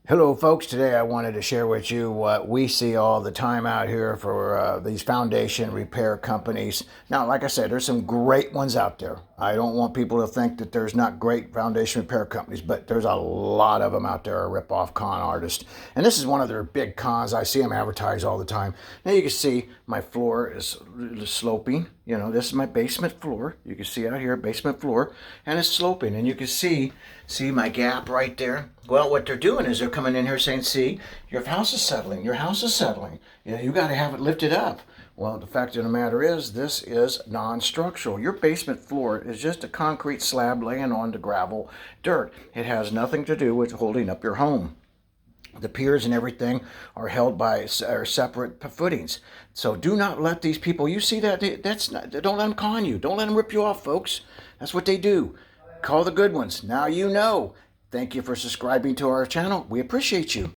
Hello folks, today I wanted to share with you what we see all the time out here for these foundation repair companies. Now, like I said, there's some great ones out there. I don't want people to think that there's not great foundation repair companies, but there's a lot of them out there, a rip-off con artist. And this is one of their big cons. I see them advertised all the time. Now you can see my floor is sloping. You know, this is my basement floor. You can see out here, basement floor, and it's sloping. And you can see my gap right there? Well, what they're doing is they're coming in here saying, see, your house is settling. Your house is settling. You got to have it lifted up. Well, the fact of the matter is, this is non-structural. Your basement floor is just a concrete slab laying on the gravel dirt. It has nothing to do with holding up your home. The piers and everything are held by separate footings. So do not let these people, you see that, don't let them con you. Don't let them rip you off, folks. That's what they do. Call the good ones. Now you know. Thank you for subscribing to our channel. We appreciate you.